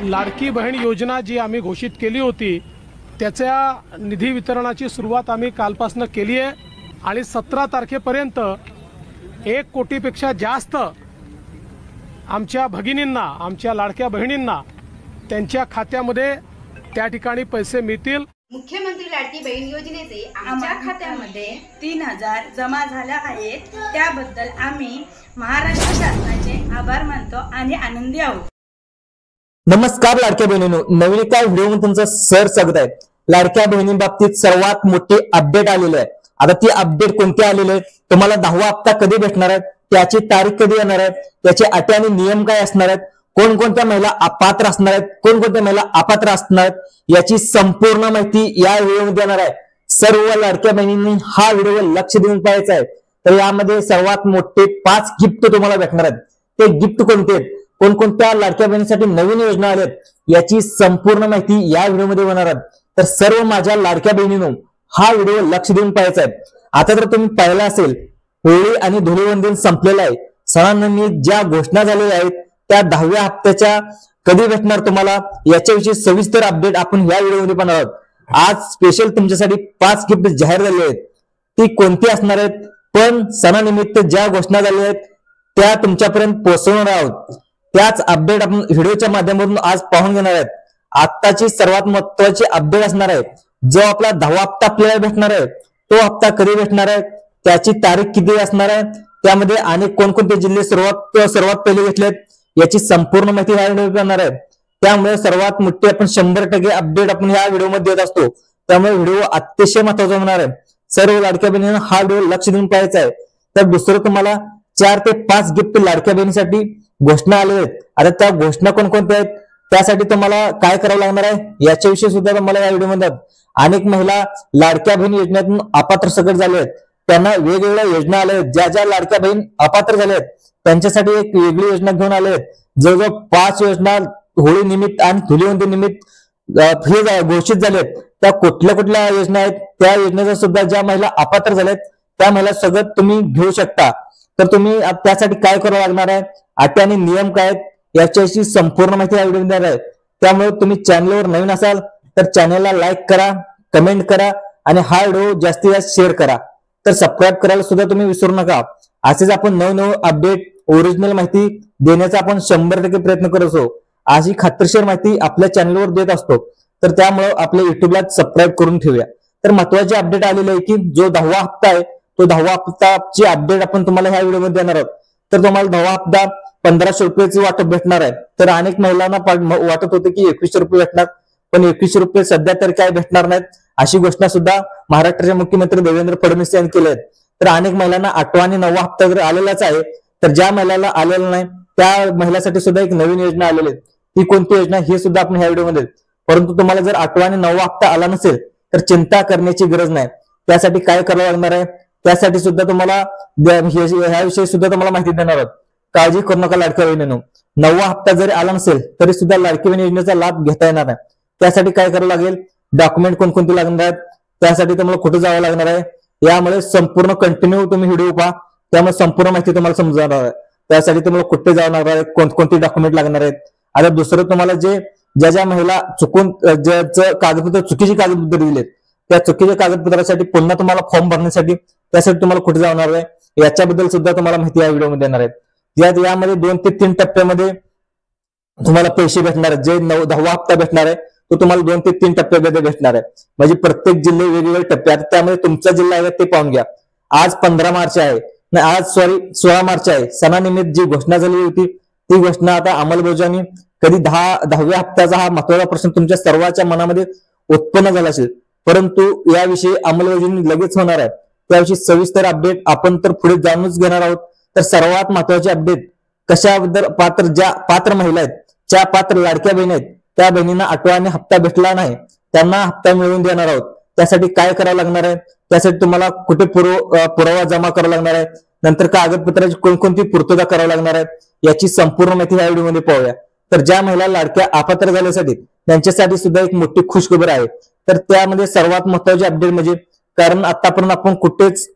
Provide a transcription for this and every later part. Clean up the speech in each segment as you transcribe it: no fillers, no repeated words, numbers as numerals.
लाडकी बहीण योजना जी आम्ही घोषित केली होती त्याच्या निधी वितरणाची सुरुवात आम्ही कालपासून केली आहे आणि 17 तारखेपर्यंत 1 कोटीपेक्षा जास्त आमच्या भगिनींना, आमच्या लाडक्या बहिणींना त्यांच्या खात्यामध्ये त्या ठिकाणी पैसे मिळतील। मुख्यमंत्री लाडकी बहीण योजनेचे आमच्या खात्यामध्ये 3000 जमा झाल्या आहेत। त्याबद्दल आम्ही महाराष्ट्र शासनाचे आभार मानतो आणि आनंदी आहोत। नमस्कार लाडक्या बहिणींनो, नवीन एका व्हिडिओमध्ये तुमचं सर स्वागत आहे। लाडक्या बहिणींबाबतीत सर्वात मोठी अपडेट आलेली आहे। आता ती अपडेट कोणती आलेली आहे, तुम्हाला 10वा हप्ता कधी भेटणार आहे, त्याची तारीख कधी येणार आहे, त्याचे अटी आणि नियम काय असणार आहेत, कोणकोणत्या महिला अपात्र असणार आहेत, कोणकोणत्या महिला अपात्र असणार आहेत, याची संपूर्ण माहिती या व्हिडिओमध्ये येणार आहे। सर्व लाडक्या बहिणींनी हा व्हिडिओ लक्ष देऊन पाहायचा आहे। तर यामध्ये सर्वात मोठे 5 गिफ्ट तुम्हाला भेटणार आहेत। ते गिफ्ट कोणते आहेत, कोणकोणत्या लाडक्या बहिणींसाठी नवीन योजना आल्यात, याची संपूर्ण माहिती या व्हिडिओमध्ये होणार आहे। तर सर्व माझ्या लाडक्या बहिणींनो हा व्हिडिओ लक्ष देऊन पाहायचा आहे। आता जर तुम्ही पाहिला असेल, होळी आणि धुलीवंदन संपलेलं आहे, सणांनी ज्या घोषणा झालेल्या आहेत त्या 10व्या हप्त्याच्या कधी भेटणार तुम्हाला याच्याविषयी सविस्तर अपडेट आपण या व्हिडिओमध्ये पाहणार आहोत। आज स्पेशल तुमच्यासाठी 5 गिफ्ट जाहीर झाले आहेत। ती कोणती असणार आहेत, पण सणानिमित्त ज्या घोषणा झाल्या आहेत त्या तुमच्यापर्यंत पोहोचवणार आहोत। त्याच अपडेट आपण व्हिडिओच्या माध्यमातून आज पाहून घेणार आहोत। आताची सर्वात महत्त्वाची अपडेट असणार आहे, जो आपला 10वा हप्ता आपल्याला भेटणार आहे तो हप्ता कधी भेटणार आहे, त्याची तारीख किती असणार आहे, त्यामध्ये अनेक कोणकोणते जिल्हे सर्वात पहिले घेतलेत याची संपूर्ण माहिती या व्हिडिओमध्ये देणार आहे। त्यामुळे सर्वात मोठी आपण 100% अपडेट आपण या व्हिडिओमध्ये देत असतो, त्यामुळे व्हिडिओ अतिशय महत्त्वाचा होणार आहे। सर्व लाडक्या बहिणींना हा व्हिडिओ लक्ष देऊन पाहायचा आहे। तर दुसरं तुम्हाला 4 ते 5 गिफ्ट लाडक्या बहिणीसाठी घोषणा आल्या आहेत। आता त्या घोषणा कोणकोणत्या आहेत, त्यासाठी तुम्हाला काय करावं लागणार आहे याच्याविषयी सुद्धा तुम्हाला या व्हिडिओमध्ये अनेक महिला लाडक्या बहीण योजनेतून अपात्र सकट झाले आहेत। त्यांना वेगवेगळ्या योजना आल्या आहेत। ज्या ज्या लाडक्या बहीण अपात्र झाल्या आहेत त्यांच्यासाठी एक वेगळी योजना घेऊन आले आहेत। जवळजवळ 5 योजना होळी निमित्त आणि धुलीवंदन निमित्त हे घोषित झालेत। त्या कुठल्या कुठल्या योजना आहेत, त्या योजनेचा सुद्धा ज्या महिला अपात्र झाल्यात त्या महिला सगळं तुम्ही घेऊ शकता। तर तुम्ही त्यासाठी काय करावं लागणार आहे, अटी आणि नियम काय आहेत याच्याशी संपूर्ण माहिती या व्हिडिओमध्ये देणार आहे। त्यामुळे तुम्ही चॅनलवर नवीन असाल तर चॅनलला लाईक करा, कमेंट करा आणि हा व्हिडिओ जास्तीत जास्त शेअर करा। तर सबस्क्राईब करायला सुद्धा तुम्ही विसरू नका। असेच आपण नवनवीन अपडेट ओरिजिनल माहिती देण्याचा आपण 100% प्रयत्न करत असतो। अशी खात्रीशीर माहिती आपल्या चॅनलवर देत असतो। तर त्यामुळे आपल्या युट्यूबला सबस्क्राईब करून ठेवूया। तर महत्त्वाची अपडेट आलेली आहे की जो 10वा हप्ता आहे तो 10वा हप्ताची अपडेट आपण तुम्हाला ह्या व्हिडिओमध्ये देणार आहोत। तर तुम्हाला 10वा हप्ता 1500 रुपयाचे वाटप भेटणार आहे। तर अनेक महिलांना वाटत होते की 2100 रुपये भेटणार, पण 2100 रुपये सध्या तर काय भेटणार नाहीत अशी घोषणा सुद्धा महाराष्ट्राचे मुख्यमंत्री देवेंद्र फडणवीस यांनी केली आहे। तर अनेक महिलांना 8वा आणि 9वा हप्ता जर आलेलाच आहे, तर ज्या महिलांना आलेला नाही त्या महिलांसाठी सुद्धा एक नवीन योजना आलेली आहे। ती कोणती योजना हे सुद्धा आपण ह्या व्हिडिओमध्ये, परंतु तुम्हाला जर 8वा आणि 9वा हप्ता आला नसेल तर चिंता करण्याची गरज नाही। त्यासाठी काय करावं लागणार आहे, त्यासाठी सुद्धा तुम्हाला ह्याविषयी सुद्धा तुम्हाला माहिती देणार आहोत। काळजी करू नका लाडक्या बहिणींनो, 9वा हप्ता जरी आला नसेल तरी सुद्धा लाडकी बहीण योजनेचा लाभ घेता येणार आहे। त्यासाठी काय करावं लागेल, डॉक्युमेंट कोणकोणते लागणार आहेत, त्यासाठी तुम्हाला कुठे जावं लागणार आहे, यामुळे संपूर्ण कंटिन्यू तुम्ही व्हिडिओ पहा, त्यामुळे संपूर्ण माहिती तुम्हाला समजणार आहे। त्यासाठी तुम्हाला कुठे जावं लागणार आहे, कोणकोणते डॉक्युमेंट लागणार आहेत। आता दुसरं तुम्हाला ज्या ज्या महिला चुकून कागदपत्र चुकीची कागदपत्र दिलेत त्या चुकीच्या कागदपत्रासाठी पुन्हा तुम्हाला फॉर्म भरण्यासाठी त्यासाठी तुम्हाला कुठे जाणार आहे याच्याबद्दल सुद्धा तुम्हाला माहिती या व्हिडिओमध्ये देणार आहेत। यामध्ये 2 ते 3 टप्प्यामध्ये तुम्हाला पैसे भेटणार आहेत। जे 10वा हप्ता भेटणार आहे तो तुम्हाला 2 ते 3 टप्प्यामध्ये भेटणार आहे। म्हणजे प्रत्येक जिल्हे वेगवेगळे टप्पे आहेत, त्यामध्ये तुमचा जिल्हा आहे ते पाहून घ्या। आज 15 मार्च आहे, आज 16 मार्च आहे। सणानिमित्त जी घोषणा झाली होती ती घोषणा आता अंमलबजावणी कधी 10व्या हप्त्याचा हा महत्त्वाचा प्रश्न तुमच्या सर्वांच्या मनामध्ये उत्पन्न झाला असेल, परंतु याविषयी अंमलबजावणी लगेच होणार आहे। त्याविषयी सविस्तर अपडेट आपण तर पुढे जाणूनच घेणार आहोत। तर सर्वात महत्त्वाची अपडेट कशाबद्दल, ज्या पात्र महिला आहेत, ज्या पात्र लाडक्या बहिणी आहेत त्या बहिणींना 8वा आणि हप्ता भेटला नाही त्यांना हप्ता मिळवून देणार आहोत। त्यासाठी काय करावं लागणार आहे, त्यासाठी तुम्हाला कुठे पुरावा जमा करावा लागणार आहे, नंतर कागदपत्राची कोणकोणती पूर्तता करावी लागणार आहे याची संपूर्ण माहिती या व्हिडिओमध्ये पाहूया। तर ज्या महिला लाडक्या अपात्र झाल्यासाठी त्यांच्यासाठी सुद्धा एक मोठी खुशखबर आहे। तर त्यामध्ये सर्वात महत्त्वाची अपडेट म्हणजे, कारण आतापर्यंत आपण कुठेच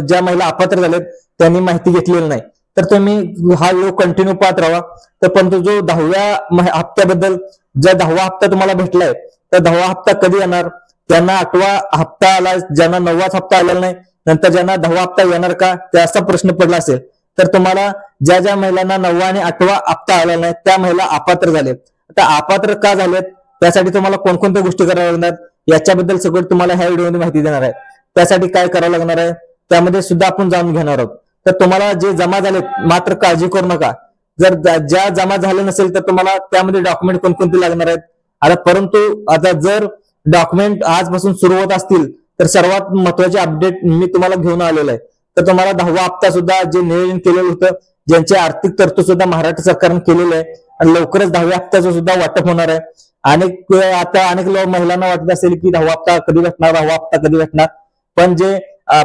ज्या महिला अपात्र झाल्यात त्यांनी माहिती घेतलेली नाही, तर तुम्ही हा व्हिडिओ कंटिन्यू पाहत राहा. तर परंतु जो 10व्या हप्त्याबद्दल, ज्या 10वा हप्ता तुम्हाला भेटलाय, तर 10वा हप्ता कधी येणार, त्यांना 8वा हप्ता आला, ज्यांना 9वाच हप्ता आलेला नाही, नंतर ज्यांना 10वा हप्ता येणार का, त्याचा प्रश्न पडला असेल. तर तुम्हाला ज्या ज्या महिलांना 9वा आणि 8वा हप्ता आलेला नाही त्या महिला अपात्र झाले. आता अपात्र का झालेत, त्यासाठी तुम्हाला कोणकोणत्या गोष्टी कराव्या लागणार, याच्याबद्दल सगळं तुम्हाला ह्या व्हिडिओमध्ये माहिती देणार आहे. त्यासाठी काय करावं लागणार आहे त्यामध्ये सुद्धा आपण जाणून घेणार आहोत. तर तुम्हाला जे जमा झाले, मात्र काळजी करू नका. जर ज्या जमा झाले नसेल तर तुम्हाला त्यामध्ये डॉक्युमेंट कोणकोणते लागणार आहेत. आता परंतु आता जर डॉक्युमेंट आजपासून सुरू होत असतील तर सर्वात महत्वाचे अपडेट मी तुम्हाला घेऊन आलेलो आहे. तर तुम्हाला 10वा हप्ता सुद्धा जे नियोजन केलेलं होतं, ज्यांची आर्थिक तरतूद सुद्धा महाराष्ट्र सरकारने केलेलं आहे, आणि लवकरच 10व्या हप्त्याचं सुद्धा वाटप होणार आहे. अनेक महिलांना वाटत असेल की 10वा हप्ता कधी भेटणार, 10वा हप्ता कधी भेटणार. पण जे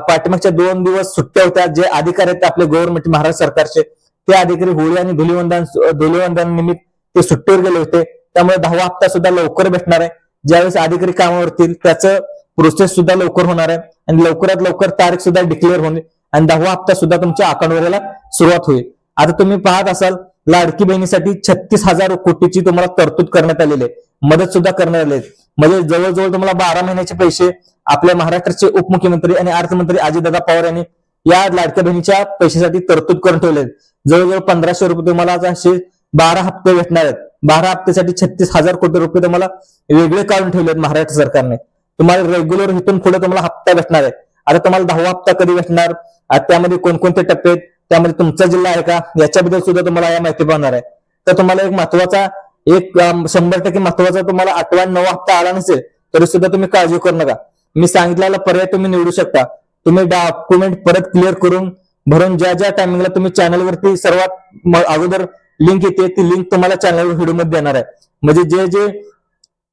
पाठीमागच्या 2 दिवस सुट्ट्या होत्या, जे अधिकारी आहेत आपले गव्हर्नमेंट महाराष्ट्र सरकारचे, ते अधिकारी होळी आणि धुलीवंदन निमित्त ते सुट्टीवर गेले होते. त्यामुळे 10वा हप्ता सुद्धा लवकर भेटणार आहे. ज्यावेळेस अधिकारी कामावरतील त्याचं प्रोसेस सुद्धा लवकर होणार आहे, आणि लवकरात लवकर तारीख सुद्धा डिक्लेअर होईल, आणि 10वा हप्ता सुद्धा तुमच्या अकाउंटवर यायला सुरुवात होईल. आता तुम्ही पाहत असाल, लाडकी बहिणीसाठी 36,000 कोटीची तुम्हाला तरतूद करण्यात आलेली आहे, मदत सुद्धा करण्यात आली आहे. म्हणजे जवळजवळ तुम्हाला 12 महिन्याचे पैसे आपल्या महाराष्ट्राचे उपमुख्यमंत्री आणि अर्थमंत्री अजितदादा पवार यांनी या लाडक्या बहिणीच्या पैशासाठी तरतूद करून ठेवले आहेत. जवळजवळ 1500 रुपये तुम्हाला असे 12 हप्ते भेटणार आहेत. 12 हप्त्यासाठी 36,000 कोटी रुपये तुम्हाला वेगळे काढून ठेवले आहेत महाराष्ट्र सरकारने. तुम्हाला रेग्युलर इथून पुढे तुम्हाला हप्ता भेटणार आहे. आता तुम्हाला 10वा हप्ता कधी भेटणार, त्यामध्ये कोणकोणते टप्पे आहेत, त्यामध्ये तुमचा जिल्हा आहे का, याच्याबद्दल सुद्धा तुम्हाला या माहिती पाहणार आहे. तर तुम्हाला एक महत्वाचा, 100% महत्वाचा, तुम्हाला 8वा आणि 9वा हप्ता आला नसेल तरी सुद्धा तुम्ही काळजी करू नका. मी सांगितलेला पर्याय तुम्ही निवडू शकता. तुम्ही डॉक्युमेंट परत क्लिअर करून भरून ज्या ज्या टायमिंगला तुम्ही चॅनलवरती सर्वात अगोदर लिंक येते, ती लिंक तुम्हाला चॅनलवर व्हिडिओमध्ये देणार आहे. म्हणजे जे जे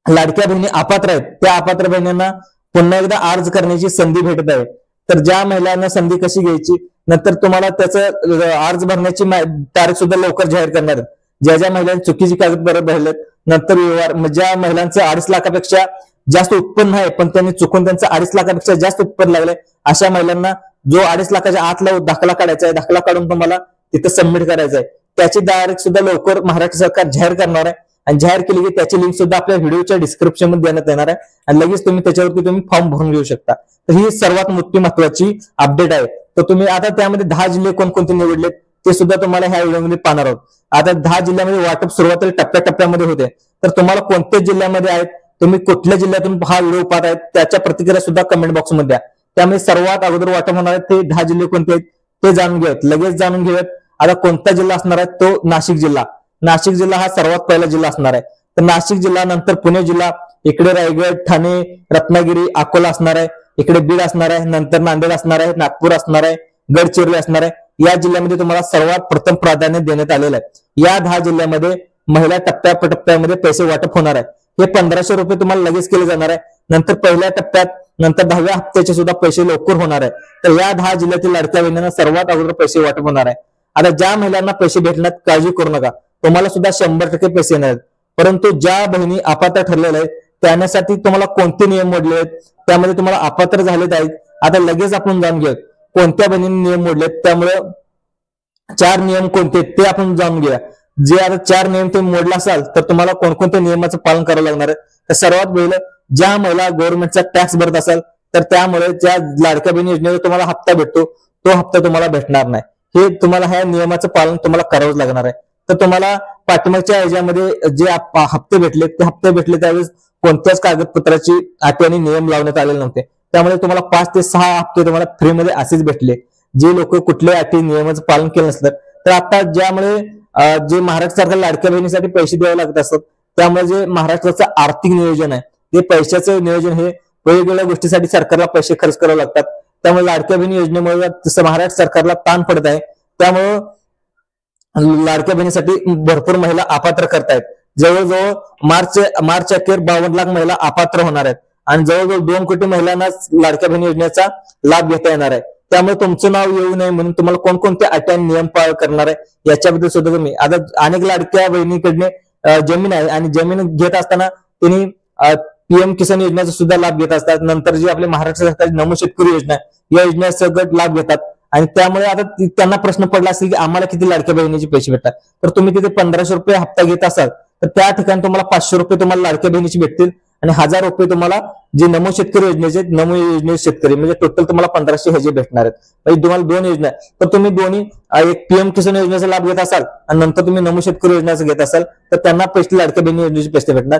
लाडक्या बहिणी अपात्र आहेत त्या अपात्र बहिणींना पुन्हा एकदा अर्ज करण्याची संधी भेटत आहे. तर ज्या महिलांना संधी कशी घ्यायची, नंतर तुम्हाला त्याचं अर्ज भरण्याची तारीख सुद्धा लवकर जाहीर करणार आहे. ज्या ज्या महिलांनी चुकीची कागदपत्र भरलेत, नंतर व्यवहार, ज्या महिलांचं 2.5 लाखापेक्षा जास्त उत्पन्न आहे पण त्यांनी चुकून त्यांचं 2.5 लाखापेक्षा जास्त उत्पन्न लागलंय, अशा महिलांना जो 2.5 लाखाच्या आतला दाखला काढायचा आहे, दाखला काढून तुम्हाला तिथं सबमिट करायचा आहे. त्याची तारीख सुद्धा लवकर महाराष्ट्र सरकार जाहीर करणार आहे, आणि जाहीर केली की त्याची लिंक सुद्धा आपल्या व्हिडिओच्या डिस्क्रिप्शन मध्ये देण्यात येणार आहे, आणि लगेच तुम्ही त्याच्यावरती तुम्ही फॉर्म भरून घेऊ शकता. तर ही सर्वात मोठी महत्वाची अपडेट आहे. तर तुम्ही आता त्यामध्ये 10 जिल्हे कोणकोणते निवडलेत ते सुद्धा तुम्हाला ह्या व्हिडिओमध्ये पाहणार आहोत. आता 10 जिल्ह्यामध्ये वाटप सुरुवातीला टप्प्याटप्प्यामध्ये होते. तर तुम्हाला कोणत्या जिल्ह्यामध्ये आहेत, तुम्ही कुठल्या जिल्ह्यातून हा व्हिडिओ पाहत आहेत, त्याच्या प्रतिक्रिया सुद्धा कमेंट बॉक्समध्ये द्या. त्यामुळे सर्वात अगोदर वाटप होणार आहे ते 10 जिल्हे कोणते आहेत ते जाणून घेऊयात, लगेच जाणून घेऊयात. आता कोणता जिल्हा असणार आहे, तो नाशिक जिल्हा. नाशिक जिल्हा हा सर्वात पहिला जिल्हा असणार आहे. तर नाशिक जिल्हा, नंतर पुणे जिल्हा, इकडे रायगड, ठाणे, रत्नागिरी, अकोला असणार आहे, इकडे बीड असणार आहे, नंतर नांदेड असणार आहे, नागपूर असणार आहे, गडचिरोली असणार आहे. या जिल्ह्यामध्ये तुम्हाला सर्वात प्रथम प्राधान्य देण्यात आलेलं आहे. या 10 जिल्ह्यामध्ये महिला टप्प्यामध्ये पैसे वाटप होणार आहे. हे 1500 रुपये तुम्हाला लगेच केले जाणार आहे. नंतर पहिल्या टप्प्यात, नंतर 10व्या हप्त्याचे सुद्धा पैसे लवकर होणार आहे. तर या 10 जिल्ह्यातील लाडक्या बहिणींना सर्वात अगोदर पैसे वाटप होणार आहे. आता ज्या महिलांना पैसे भेटण्यात काळजी करू नका, तुम्हाला सुद्धा 100% पैसे येणार आहेत. परंतु ज्या बहिणी अपात्र ठरलेल्या आहेत त्यासाठी तुम्हाला कोणते नियम मोडले आहेत, त्यामध्ये तुम्हाला अपात्र झालेत आहेत. आता लगेच आपण जाणून घेऊया कोणत्या बहिणींनी नियम मोडलेत. त्यामुळे 4 नियम कोणते ते आपण जाणून घेऊया. जे आता 4 नियम तुम्ही मोडला असाल तर तुम्हाला कोणकोणत्या नियमाचं पालन करावं लागणार आहे. तर सर्वात पहिलं, ज्या महिला गव्हर्नमेंटचा टॅक्स भरत असाल तर त्यामुळे ज्या लाडक्या बहिणी योजनेचा तुम्हाला हप्ता भेटतो तो हप्ता तुम्हाला भेटणार नाही. हे तुम्हाला ह्या नियमाचं पालन तुम्हाला करावंच लागणार आहे. तर तुम्हाला पाठीमागच्या ह्याच्यामध्ये जे हप्ते भेटले ते हप्ते भेटले त्यावेळेस कोणत्याच कागदपत्राची अटी आणि नियम लावण्यात आलेले नव्हते. त्यामुळे तुम्हाला 5 ते 6 हप्ते तुम्हाला फ्रीमध्ये असेच भेटले. जे लोक कुठल्याही अटी नियमाचं पालन केलं नसतं, तर आता ज्यामुळे जे महाराष्ट्र सरकार लाडक्या बहिणीसाठी पैसे द्यावे लागत असतात, त्यामुळे जे महाराष्ट्राचं आर्थिक नियोजन आहे ते पैशाचं नियोजन हे वेगवेगळ्या गोष्टीसाठी सरकारला पैसे खर्च करावे लागतात. त्यामुळे लाडक्या बहिणी योजनेमुळे तसं महाराष्ट्र सरकारला ताण पडत आहे. त्यामुळं लाडक्या बहिणीसाठी भरपूर महिला अपात्र करतायत. जवळजवळ मार्च अखेर 52 लाख महिला अपात्र होणार आहेत, आणि जवळजवळ 2 कोटी महिलांना लाडक्या बहिणी योजनेचा लाभ घेता येणार आहे. त्यामुळे तुमचं नाव येऊ नये म्हणून तुम्हाला कोणकोणते अटी आणि नियम पाळन करणार आहे याच्याबद्दल सुद्धा तुम्ही, आता अनेक लाडक्या बहिणीकडने जमीन आहे आणि जमीन घेत असताना त्यांनी पीएम किसान योजनेचा सुद्धा लाभ घेत असतात. नंतर जी आपली महाराष्ट्र सरकारची नमो शेतकरी योजना आहे या योजनेचा सगळं लाभ घेतात. आणि त्यामुळे आता त्यांना प्रश्न पडला असेल की आम्हाला किती लाडक्या बहिणीचे पैसे भेटतात. तर तुम्ही तिथे 1500 रुपये हप्ता घेत असाल तर त्या ठिकाणी तुम्हाला 500 रुपये तुम्हाला लाडक्या बहिणीचे भेटतील आणि 1000 रुपये तुम्हाला जे नमो शेतकरी योजनेचे नमो योजने शेतकरी म्हणजे टोटल तुम्हाला 1500 हे जे भेटणार आहेत. म्हणजे तुम्हाला 2 योजना तर तुम्ही दोन्ही एक पीएम किसान योजनेचा लाभ घेत असाल आणि नंतर तुम्ही नमो शेतकरी योजनेचा घेत असाल तर त्यांना पैसे लाडक्या बहिणी योजनेचे पैसे भेटणार.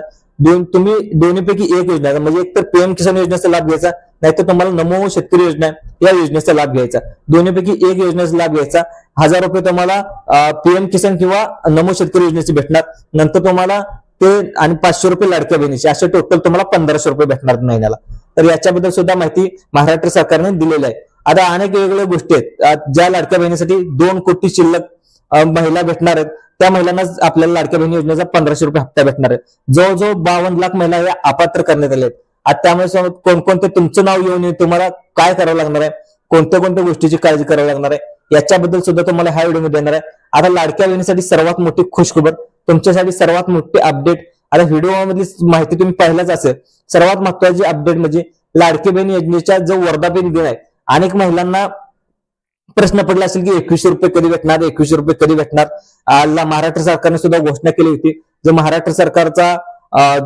तुम्ही दोन्हीपैकी एक योजना म्हणजे एक तर पीएम किसान योजनेचा लाभ घ्यायचा नाहीतर तुम्हाला नमो शेतकरी योजना या योजनेचा लाभ घ्यायचा. दोन्हीपैकी एक योजनेचा लाभ घ्यायचा. 1000 रुपये तुम्हाला पीएम किसान किंवा नमो शेतकरी योजनेचे भेटणार. नंतर तुम्हाला ते आणि 500 रुपये लाडक्या बहिणीचे असे टोटल तुम्हाला 1500 रुपये भेटणार महिन्याला. तर याच्याबद्दल सुद्धा माहिती महाराष्ट्र सरकारने दिलेली आहे. आता अनेक वेगवेगळ्या गोष्टी आहेत ज्या लाडक्या बहिणीसाठी 2 कोटी शिल्लक महिला भेटणार आहेत त्या महिलांना आपल्याला लाडक्या बहिणी योजनेचा 1500 रुपये हप्ता भेटणार आहे. जवळजवळ 52 लाख महिला या अपात्र करण्यात आले आहेत. आता त्यामुळे कोणकोणते तुमचं नाव येऊन तुम्हाला काय करावं लागणार आहे, कोणत्या कोणत्या गोष्टीची काळजी करावी लागणार आहे याच्याबद्दल सुद्धा तुम्हाला ह्या व्हिडिओमध्ये देणार आहे. आता लाडक्या बहिणीसाठी सर्वात मोठी खुशखबर, तुमच्यासाठी सर्वात मोठी अपडेट. आता व्हिडिओमधली माहिती तुम्ही पाहिलाच असेल. सर्वात महत्वाची अपडेट म्हणजे लाडकी बहीण योजनेचा जो वर्धापन दिन आहे, अनेक महिलांना प्रश्न पडला असेल की 2100 रुपये कधी भेटणार, 2100 रुपये कधी भेटणार. महाराष्ट्र सरकारने सुद्धा घोषणा केली होती. जो महाराष्ट्र सरकारचा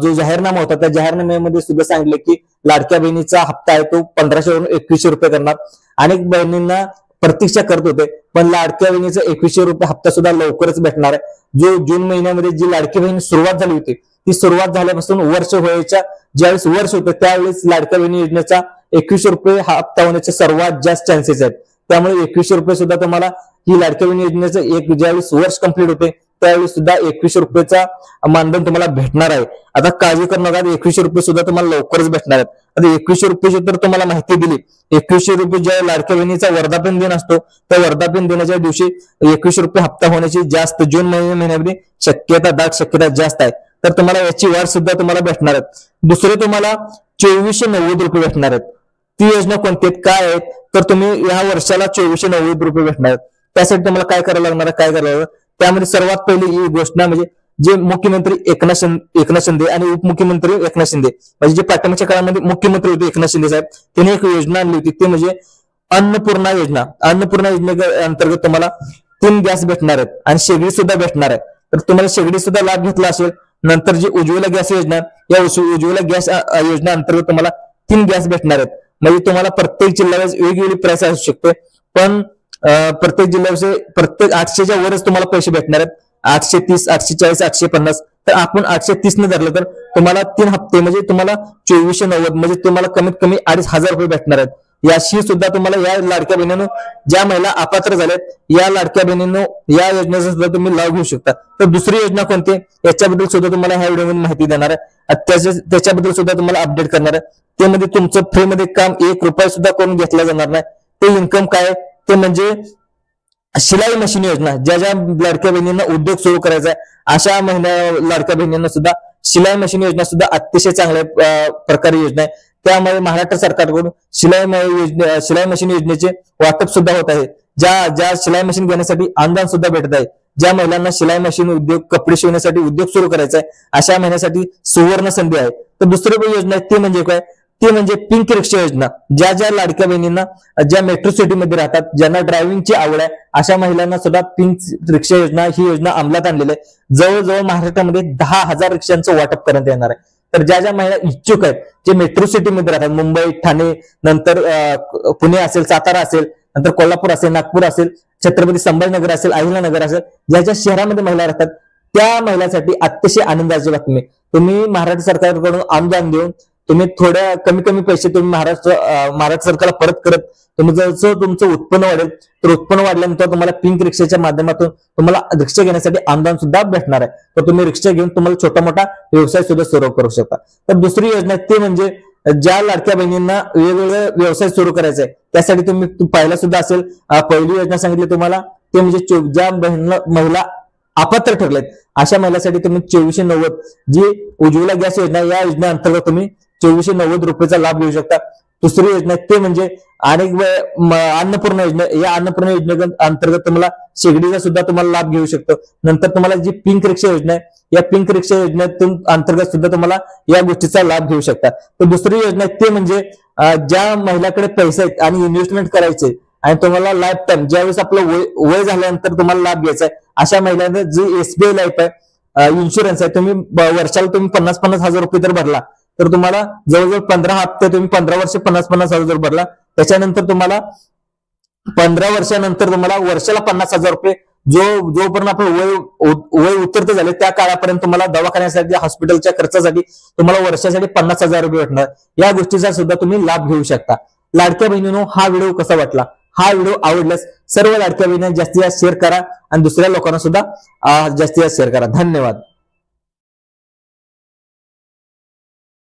जो जाहीरनामा होता त्या जाहीरनाम्यामध्ये सुद्धा सांगितले की लाडक्या बहिणीचा हप्ता आहे तो 1500 वरून 2100 रुपये करणार. अनेक बहिणींना प्रतीक्षा करत होते पण लाडक्या बहिणीचा 2100 रुपये हप्ता सुद्धा लवकरच भेटणार आहे. जो जून महिन्यामध्ये जी लाडकी बहीण सुरुवात झाली होती ती सुरुवात झाल्यापासून वर्ष व्हायच्या ज्यावेळेस वर्ष होतं त्यावेळेस लाडक्या बहिणी योजनेचा 2100 रुपये हा हप्ता होण्याचे सर्वात जास्त चान्सेस आहेत. त्यामुळे 2100 रुपये सुद्धा तुम्हाला ही लाडक्या बहिणी योजनेचं ज्यावेळेस वर्ष कंप्लीट होते त्यावेळेस सुद्धा 2100 रुपयेचा मानधन तुम्हाला भेटणार आहे. आता काळजी करू नका, 2100 रुपये सुद्धा तुम्हाला लवकरच भेटणार आहेत. आता 2100 रुपये तर तुम्हाला माहिती दिली. 2100 रुपये ज्या लाडक्या बहिणीचा वर्धापन दिन असतो त्या वर्धापन दिनाच्या दिवशी 2100 रुपये हप्ता होण्याची जास्त जून महिन्यामध्ये दाट शक्यता जास्त आहे. तर तुम्हाला याची वाढ सुद्धा तुम्हाला भेटणार आहेत. दुसरे तुम्हाला 2490 रुपये भेटणार आहेत. ती योजना कोणती आहेत काय आहेत तर तुम्ही या वर्षाला 2490 रुपये भेटणार आहेत. त्यासाठी तुम्हाला काय करावं लागणार आहे, काय करावं त्यामध्ये सर्वात पहिली ही घोषणा म्हणजे जे मुख्यमंत्री एकनाथ शिंदे आणि उपमुख्यमंत्री एकनाथ शिंदे म्हणजे जे पाठिंबाच्या काळामध्ये मुख्यमंत्री होते एकनाथ शिंदे साहेब त्यांनी एक योजना आणली होती ते म्हणजे अन्नपूर्णा योजना. अन्नपूर्णा योजने अंतर्गत तुम्हाला 3 गॅस भेटणार आहेत आणि शेगडी सुद्धा भेटणार आहे. तर तुम्हाला शेगडी सुद्धा लाभ घेतला असेल. नंतर जी उज्ज्वला गॅस योजना या उज्ज्वला गॅस योजना अंतर्गत तुम्हाला 3 गॅस भेटणार आहेत. म्हणजे तुम्हाला प्रत्येक जिल्ह्यावर वेगवेगळी प्राइस असू शकते पण प्रत्येक जिल्ह्यावर प्रत्येक 800च्या वरच तुम्हाला पैसे भेटणार आहेत. 830, 840, 850 तर आपण 830 न धरलं तर तुम्हाला 3 हप्ते म्हणजे तुम्हाला 2490 म्हणजे तुम्हाला कमीत कमी 2500 रुपये भेटणार आहेत. याशी सुद्धा तुम्हाला या लाडक्या बहिणीनं ज्या महिला अपात्र झाल्यात या लाडक्या बहिणीनं या योजनेचा सुद्धा तुम्ही लाभ घेऊ शकता. तर दुसरी योजना कोणती याच्याबद्दल सुद्धा तुम्हाला ह्या व्हिडिओमध्ये माहिती देणार आहे. त्याच्याबद्दल सुद्धा तुम्हाला अपडेट करणार आहे. ते म्हणजे तुमचं फ्रीमध्ये काम 1 रुपया सुद्धा करून घेतला जाणार नाही. ते इन्कम काय ते म्हणजे शिलाई मशीन योजना. ज्या ज्या लाडक्या बहिणींना उद्योग सुरू करायचा आहे अशा लाडक्या बहिणींना सुद्धा शिलाई मशीन योजना सुद्धा अतिशय चांगल्या प्रकारे योजना आहे. त्यामुळे महाराष्ट्र सरकारकडून शिलाई मशीन योजनेचे वाटप सुद्धा होत आहे. ज्या शिलाई मशीन घेण्यासाठी अनुदान सुद्धा भेटत आहे. ज्या महिलांना शिलाई मशीन उद्योग कपडे शिवण्यासाठी उद्योग सुरू करायचा आहे अशा महिन्यासाठी सुवर्ण संधी आहे. तर दुसरी योजना आहे ते म्हणजे काय ते म्हणजे पिंक रिक्षा योजना. ज्या ज्या लाडक्या बहिणींना ज्या मेट्रो सिटीमध्ये राहतात ज्यांना ड्रायव्हिंगची आवड आहे अशा महिलांना सुद्धा पिंक रिक्षा योजना ही योजना अंमलात आणलेली आहे. जवळजवळ महाराष्ट्रामध्ये 10,000 रिक्षांचं वाटप करण्यात येणार आहे. तर ज्या ज्या महिला इच्छुक आहेत जे मेट्रो सिटीमध्ये राहतात मुंबई ठाणे नंतर पुणे असेल सातारा असेल नंतर कोल्हापूर असेल नागपूर असेल छत्रपती संभाजीनगर असेल अहिल्यानगर असेल ज्या ज्या शहरामध्ये महिला राहतात त्या महिलांसाठी अतिशय आनंदाची बातमी. तुम्ही महाराष्ट्र सरकारकडून अनुदान देऊन तुम्ही थोड्या कमी पैसे तुम्ही महाराष्ट्र सरकारला परत करत तुम्ही जसं तुमचं उत्पन्न वाढेल तर उत्पन्न वाढल्यानंतर तुम्हाला पिंक रिक्षाच्या माध्यमातून तुम्हाला रिक्षा घेण्यासाठी अनुदान सुद्धा भेटणार आहे. तर तुम्ही रिक्षा घेऊन तुम्हाला छोटा मोठा व्यवसाय सुद्धा सुरू करू शकता. तर दुसरी योजना ते म्हणजे ज्या लाडक्या बहिणींना वेगवेगळे व्यवसाय सुरू करायचे आहे त्यासाठी तुम्ही पाहिलं सुद्धा असेल. पहिली योजना सांगितली तुम्हाला ते म्हणजे ज्या महिला अपात्र ठरलेत अशा महिलांसाठी तुम्ही 2490 जी उज्ज्वला गॅस योजना या योजने अंतर्गत तुम्ही 2490 रुपयाचा लाभ घेऊ शकता. दुसरी योजना ते म्हणजे अन्नपूर्णा योजना. या अन्नपूर्णा योजने अंतर्गत तुम्हाला शेगडीचा सुद्धा तुम्हाला लाभ घेऊ शकतो. नंतर तुम्हाला जी पिंक रिक्षा योजना आहे या पिंक रिक्षा योजनेतून अंतर्गत सुद्धा तुम्हाला या गोष्टीचा लाभ घेऊ शकता. तर दुसरी योजना ते म्हणजे ज्या महिलाकडे पैसे आहेत आणि इन्व्हेस्टमेंट करायचे आणि तुम्हाला लाईफ टाईम ज्यावेळेस आपलं वय झाल्यानंतर तुम्हाला लाभ घ्यायचा आहे अशा महिलांना जी SBI लाईफ आहे इन्शुरन्स आहे, तुम्ही वर्षाला तुम्ही 50-50 हजार रुपये जर भरला तर तुम्हाला जवळजवळ 15 हप्ते तुम्ही 15 वर्ष 50-50 हजार भरला, त्याच्यानंतर तुम्हाला 15 वर्षानंतर तुम्हाला वर्षाला 50 हजार रुपये जोपर्यंत आपलं वय उत्तीर्ण झाले त्या काळापर्यंत तुम्हाला दवाखान्यासाठी हॉस्पिटलच्या खर्चासाठी तुम्हाला वर्षासाठी 50 हजार रुपये भेटणार. या गोष्टीचा सुद्धा तुम्ही लाभ घेऊ शकता. लाडक्या बहिणींनो, हा व्हिडिओ कसा वाटला? हा व्हिडिओ आवडल्यास सर्व लाडक्या बहिणींना जास्तीत जास्त शेअर करा आणि दुसऱ्या लोकांना सुद्धा जास्तीत जास्त शेअर करा. धन्यवाद.